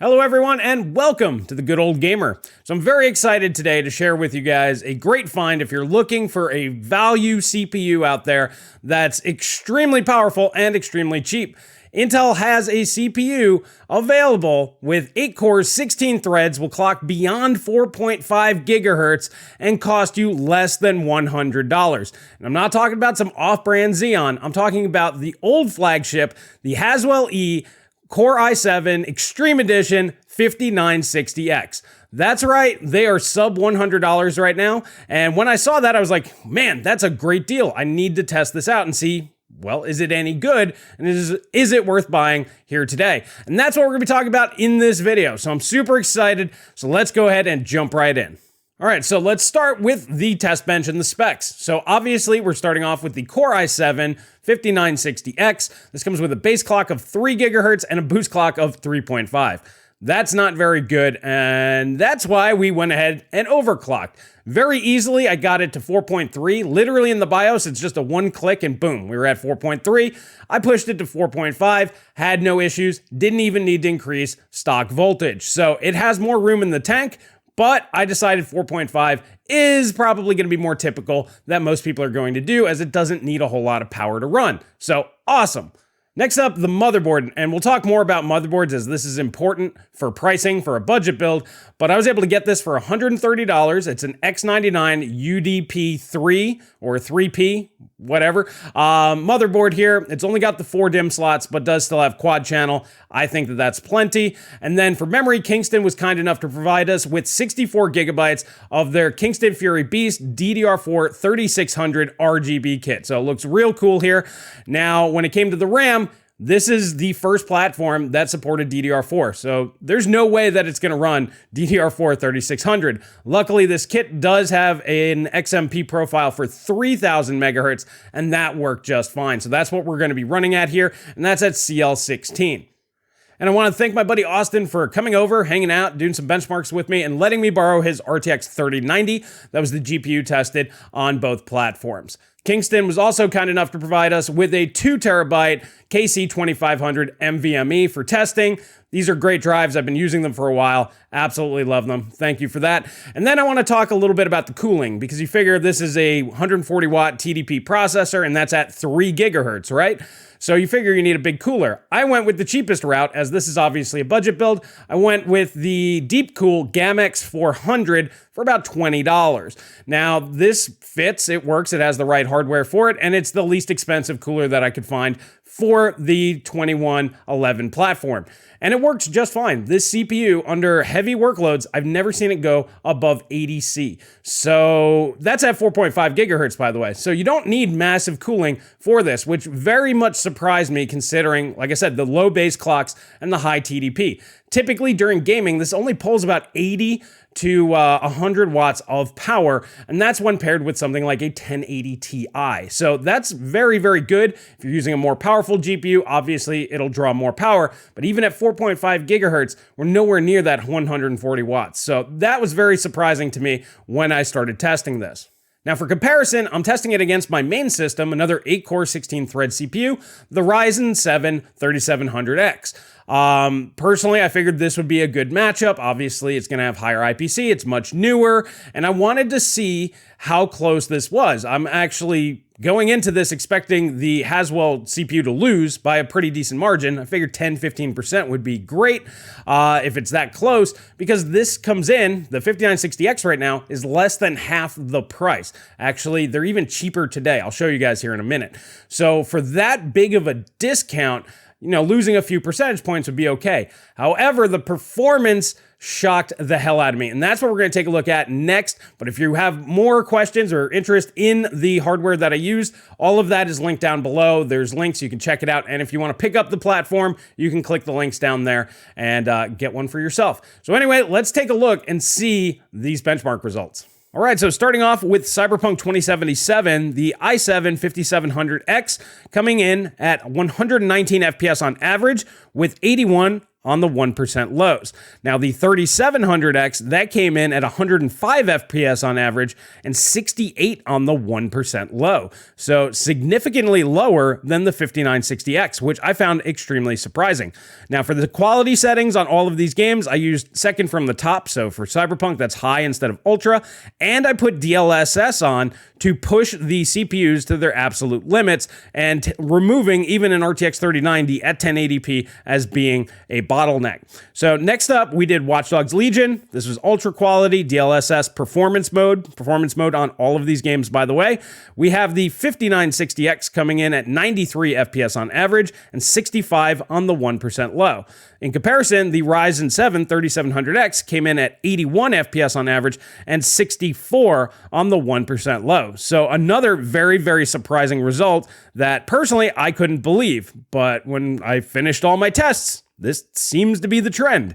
Hello everyone and welcome to the Good Old Gamer. So I'm very excited today to share with you guys a great find if you're looking for a value CPU out there that's extremely powerful and extremely cheap. Intel has a CPU available with 8 cores, 16 threads, will clock beyond 4.5 gigahertz and cost you less than $100. And I'm not talking about some off-brand Xeon, I'm talking about the old flagship, the Haswell E Core i7 Extreme Edition 5960X. That's right, they are sub $100 right now. And when I saw that, I was like, man, that's a great deal. I need to test this out and see, well, is it any good? And is it worth buying here today? And that's what we're gonna be talking about in this video. So I'm super excited. So let's go ahead and jump right in. All right, so let's start with the test bench and the specs. So obviously we're starting off with the Core i7 5960X. This comes with a base clock of 3 gigahertz and a boost clock of 3.5. That's not very good, and that's why we went ahead and overclocked. Very easily, I got it to 4.3. Literally in the BIOS, it's just a one click and boom, we were at 4.3. I pushed it to 4.5, had no issues, didn't even need to increase stock voltage. So it has more room in the tank, but I decided 4.5 is probably going to be more typical that most people are going to do, as it doesn't need a whole lot of power to run. So awesome. Next up, the motherboard, and we'll talk more about motherboards as this is important for pricing for a budget build, but I was able to get this for $130. It's an X99 UDP3 or 3P, whatever. Motherboard here. It's only got the 4 DIMM slots, but does still have quad channel. I think that that's plenty. And then for memory, Kingston was kind enough to provide us with 64 gigabytes of their Kingston Fury Beast DDR4 3600 RGB kit. So it looks real cool here. Now, when it came to the RAM, this is the first platform that supported DDR4, so there's no way that it's going to run DDR4 3600. Luckily, this kit does have an XMP profile for 3000 megahertz, and that worked just fine. So that's what we're going to be running at here, and that's at CL16. And I want to thank my buddy Austin for coming over, hanging out, doing some benchmarks with me, and letting me borrow his RTX 3090. That was the GPU tested on both platforms. Kingston was also kind enough to provide us with a 2 terabyte KC2500 NVMe for testing. These are great drives. I've been using them for a while. Absolutely love them. Thank you for that. And then I want to talk a little bit about the cooling, because you figure this is a 140 watt TDP processor, and that's at 3 gigahertz, right? So you figure you need a big cooler. I went with the cheapest route, as this is obviously a budget build. I went with the Deepcool GAMX 400 for about $20. Now, this fits, it works, it has the right hardware for it, and it's the least expensive cooler that I could find for the 2111 platform. And it works just fine. This CPU, under heavy workloads, I've never seen it go above 80C. So that's at 4.5 gigahertz, by the way. So you don't need massive cooling for this, which very much surprised me considering, like I said, the low base clocks and the high TDP. Typically during gaming, this only pulls about 80 to 100 watts of power, and that's when paired with something like a 1080 Ti. So that's very, very good. If you're using a more powerful GPU, obviously it'll draw more power, but even at 4.5 gigahertz, we're nowhere near that 140 watts. So that was very surprising to me when I started testing this. Now for comparison, I'm testing it against my main system, another 8-core 16-thread CPU, the Ryzen 7 3700X. Personally, I figured this would be a good matchup. Obviously, it's going to have higher IPC, it's much newer, and I wanted to see how close this was. I'm actually going into this expecting the Haswell CPU to lose by a pretty decent margin. I figured 10-15% would be great if it's that close, because this comes in, the 5960X right now is less than half the price. Actually, they're even cheaper today. I'll show you guys here in a minute. So for that big of a discount, you know, losing a few percentage points would be okay. However, the performance shocked the hell out of me, and that's what we're going to take a look at next. But if you have more questions or interest in the hardware that I used, all of that is linked down below. There's links, you can check it out, and if you want to pick up the platform, you can click the links down there and get one for yourself. So anyway, let's take a look and see these benchmark results. All right, so starting off with Cyberpunk 2077, the i7 5700X coming in at 119 FPS on average with 81 on the 1% lows. Now, the 3700X, that came in at 105 FPS on average and 68 on the 1% low. So significantly lower than the 5960X, which I found extremely surprising. Now, for the quality settings on all of these games, I used second from the top. So for Cyberpunk, that's high instead of ultra. And I put DLSS on to push the CPUs to their absolute limits and removing even an RTX 3090 at 1080p as being a bottleneck. So next up, we did Watch Dogs Legion. This was ultra quality DLSS performance mode on all of these games, by the way. We have the 5960X coming in at 93 FPS on average and 65 on the 1% low. In comparison, the Ryzen 7 3700X came in at 81 FPS on average and 64 on the 1% low. So another very, very surprising result that personally I couldn't believe. But when I finished all my tests, this seems to be the trend.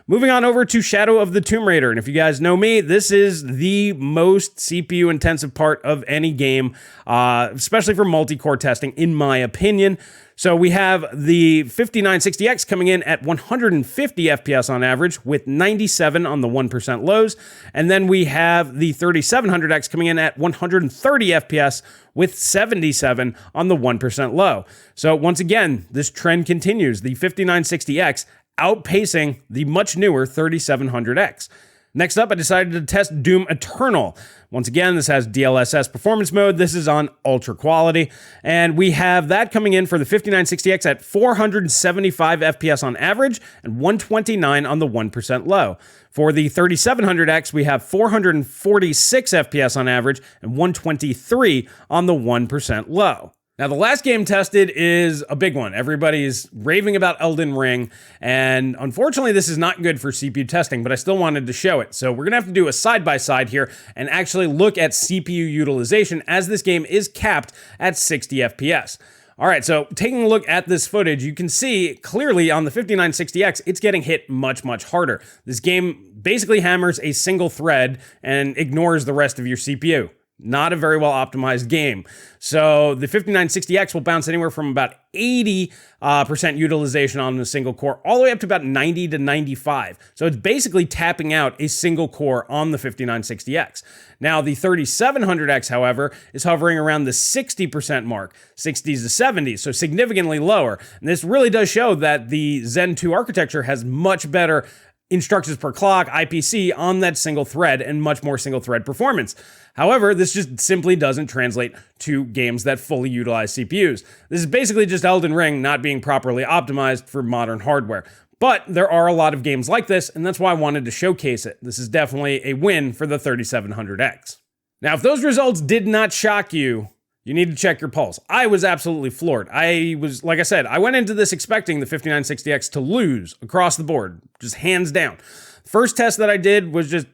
Moving on over to Shadow of the Tomb Raider. And if you guys know me, this is the most CPU intensive part of any game, especially for multi-core testing, in my opinion. So we have the 5960X coming in at 150 FPS on average with 97 on the 1% lows. And then we have the 3700X coming in at 130 FPS with 77 on the 1% low. So once again, this trend continues. The 5960X outpacing the much newer 3700X. Next up, I decided to test Doom Eternal. Once again, this has DLSS performance mode. This is on ultra quality. And we have that coming in for the 5960X at 475 FPS on average and 129 on the 1% low. For the 3700X, we have 446 FPS on average and 123 on the 1% low. Now, the last game tested is a big one. Everybody's raving about Elden Ring, and unfortunately, this is not good for CPU testing, but I still wanted to show it. So we're gonna have to do a side-by-side here and actually look at CPU utilization as this game is capped at 60 FPS. All right, so taking a look at this footage, you can see clearly on the 5960X, it's getting hit much, much harder. This game basically hammers a single thread and ignores the rest of your CPU. Not a very well optimized game. So the 5960X will bounce anywhere from about 80% utilization on a single core, all the way up to about 90 to 95. So it's basically tapping out a single core on the 5960X. Now the 3700X, however, is hovering around the 60% mark, 60s to 70s, so significantly lower. And this really does show that the Zen 2 architecture has much better instructions per clock, IPC, on that single thread and much more single thread performance. However, this just simply doesn't translate to games that fully utilize CPUs. This is basically just Elden Ring not being properly optimized for modern hardware. But there are a lot of games like this, and that's why I wanted to showcase it. This is definitely a win for the 3700X. Now, if those results did not shock you, you need to check your pulse. I was absolutely floored. Like I said, I went into this expecting the 5960X to lose across the board, just hands down. First test that I did was just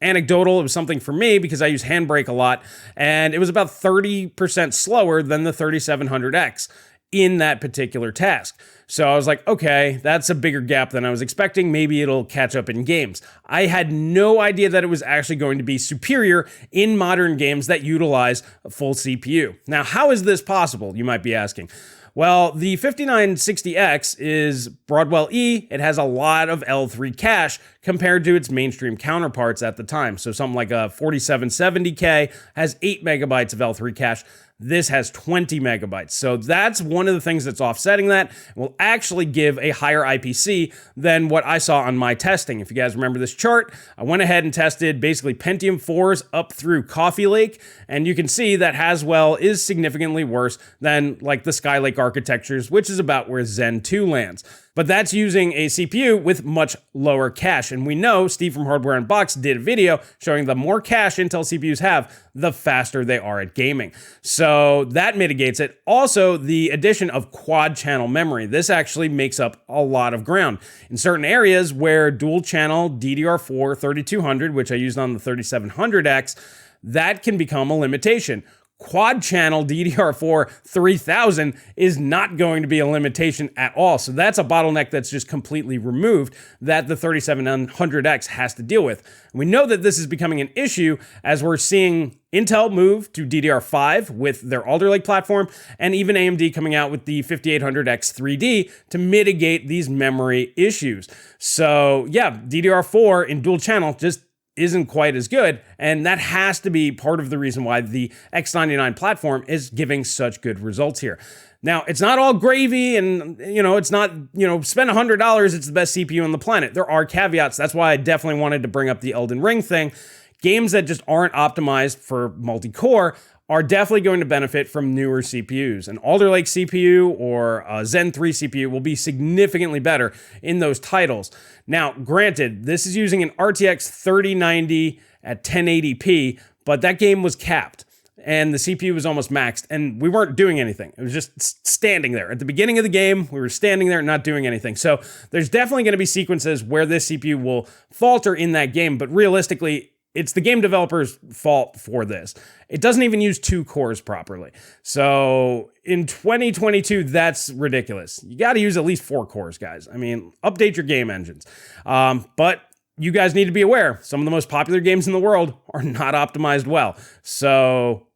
anecdotal. It was something for me because I use Handbrake a lot, and it was about 30% slower than the 3700X in that particular task. So I was like, okay, that's a bigger gap than I was expecting. Maybe it'll catch up in games. I had no idea that it was actually going to be superior in modern games that utilize a full CPU. Now, how is this possible, you might be asking? Well, the 5960X is Broadwell E. It has a lot of L3 cache compared to its mainstream counterparts at the time. So something like a 4770K has 8 megabytes of L3 cache. This has 20 megabytes. So that's one of the things that's offsetting that. Will actually give a higher IPC than what I saw on my testing. If you guys remember this chart, I went ahead and tested basically Pentium 4s up through Coffee Lake, and you can see that Haswell is significantly worse than like the Skylake architectures, which is about where Zen 2 lands. But that's using a CPU with much lower cache. And we know Steve from Hardware Unboxed did a video showing the more cache Intel CPUs have, the faster they are at gaming. So that mitigates it. Also, the addition of quad channel memory. This actually makes up a lot of ground. In certain areas where dual channel DDR4 3200, which I used on the 3700X, that can become a limitation. quad channel DDR4 3000 is not going to be a limitation at all. So that's a bottleneck that's just completely removed that the 3700X has to deal with. We know that this is becoming an issue as we're seeing Intel move to DDR5 with their Alder Lake platform, and even AMD coming out with the 5800X 3D to mitigate these memory issues. So yeah, DDR4 in dual channel just isn't quite as good, and that has to be part of the reason why the X99 platform is giving such good results here. Now, it's not all gravy, and it's not, spend $100, it's the best CPU on the planet. There are caveats. That's why I definitely wanted to bring up the Elden Ring thing. Games that just aren't optimized for multi-core are definitely going to benefit from newer CPUs. An Alder Lake CPU or a Zen 3 CPU will be significantly better in those titles. Now, granted, this is using an RTX 3090 at 1080p, but that game was capped and the CPU was almost maxed and we weren't doing anything. It was just standing there. At the beginning of the game, we were standing there not doing anything. So there's definitely going to be sequences where this CPU will falter in that game, but realistically, it's the game developer's fault for this. It doesn't even use 2 cores properly. So in 2022, that's ridiculous. You got to use at least 4 cores, guys. I mean, update your game engines. But you guys need to be aware, some of the most popular games in the world are not optimized well. So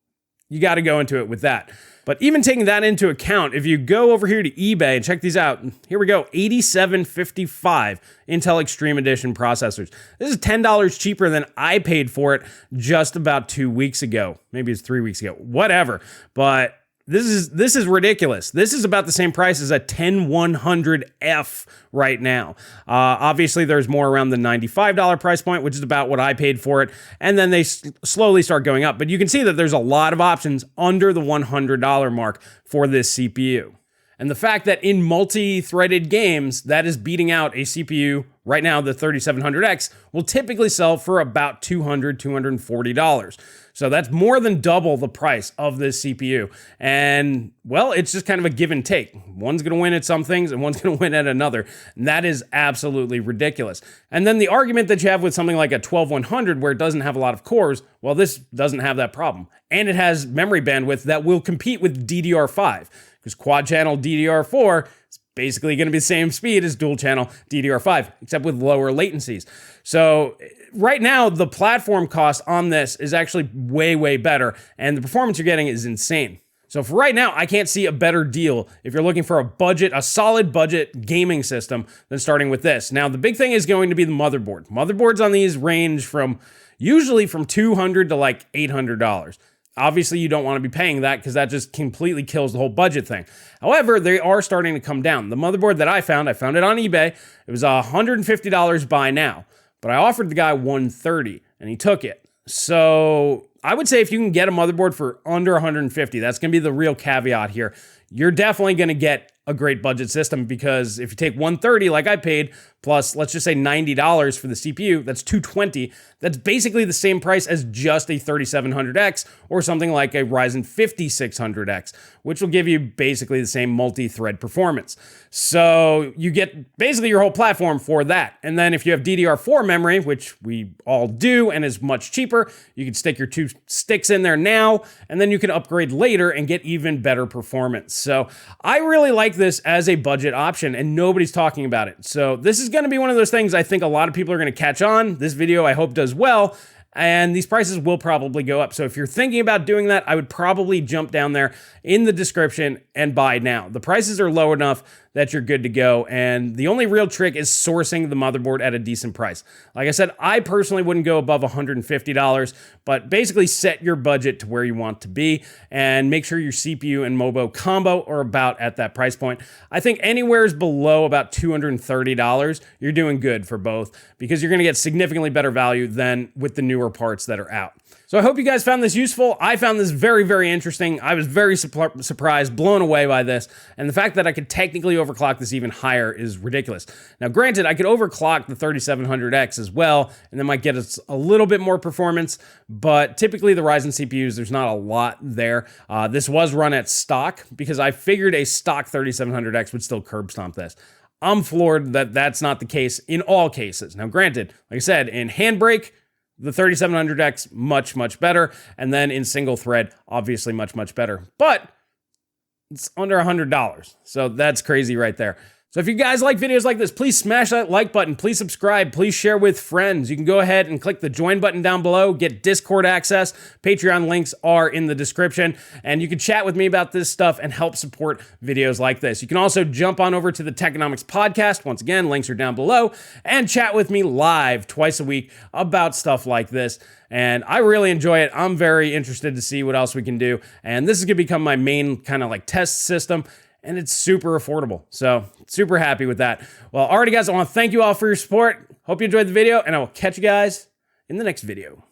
you got to go into it with that. But even taking that into account, if you go over here to eBay and check these out, here we go, 8755 Intel Extreme Edition processors. This is $10 cheaper than I paid for it just about 2 weeks ago. Maybe it's 3 weeks ago, whatever. But this is ridiculous. This is about the same price as a 10100F right now. Obviously, there's more around the $95 price point, which is about what I paid for it. And then they slowly start going up. But you can see that there's a lot of options under the $100 mark for this CPU. And the fact that in multi-threaded games, that is beating out a CPU right now, the 3700X, will typically sell for about $200, $240. So that's more than double the price of this CPU. And, well, it's just kind of a give and take. One's going to win at some things and one's going to win at another. And that is absolutely ridiculous. And then the argument that you have with something like a 12100 where it doesn't have a lot of cores, well, this doesn't have that problem. And it has memory bandwidth that will compete with DDR5. Because quad channel DDR4 is basically going to be the same speed as dual channel DDR5, except with lower latencies. So right now, the platform cost on this is actually way, way better. And the performance you're getting is insane. So for right now, I can't see a better deal if you're looking for a solid budget gaming system than starting with this. Now, the big thing is going to be the motherboard. Motherboards on these range usually from $200 to like $800. Obviously, you don't want to be paying that because that just completely kills the whole budget thing. However, they are starting to come down. The motherboard that I found it on eBay. It was $150 buy now, but I offered the guy $130 and he took it. So I would say if you can get a motherboard for under $150, that's going to be the real caveat here. You're definitely going to get a great budget system because if you take $130 like I paid, plus let's just say $90 for the CPU, that's $220. That's basically the same price as just a 3700X or something like a Ryzen 5600X, which will give you basically the same multi-thread performance. So you get basically your whole platform for that. And then if you have DDR4 memory, which we all do and is much cheaper, you can stick your 2 sticks in there now, and then you can upgrade later and get even better performance. So I really like this as a budget option and nobody's talking about it. So this is going to be one of those things I think a lot of people are going to catch on. This video I hope does well, and these prices will probably go up. So if you're thinking about doing that, I would probably jump down there in the description and buy now. The prices are low enough that you're good to go. And the only real trick is sourcing the motherboard at a decent price. Like I said, I personally wouldn't go above $150, but basically set your budget to where you want to be and make sure your CPU and MOBO combo are about at that price point. I think anywhere is below about $230, you're doing good for both because you're going to get significantly better value than with the newer parts that are out. So I hope you guys found this useful. I found this very, very interesting. I was very surprised, blown away by this. And the fact that I could technically overclock this even higher is ridiculous. Now, granted, I could overclock the 3700X as well, and that might get us a little bit more performance. But typically the Ryzen CPUs, there's not a lot there. This was run at stock because I figured a stock 3700X would still curb stomp this. I'm floored that that's not the case in all cases. Now, granted, like I said, in Handbrake, The 3700X, much better. And then in single thread, obviously much better. But it's under $100. So that's crazy right there. So if you guys like videos like this, please smash that like button. Please subscribe. Please share with friends. You can go ahead and click the join button down below, get Discord access. Patreon links are in the description. And you can chat with me about this stuff and help support videos like this. You can also jump on over to the Techonomics podcast. Once again, links are down below. And chat with me live twice a week about stuff like this. And I really enjoy it. I'm very interested to see what else we can do. And this is going to become my main kind of like test system. And it's super affordable. So super happy with that. Well, alrighty guys, I want to thank you all for your support. Hope you enjoyed the video, and I will catch you guys in the next video.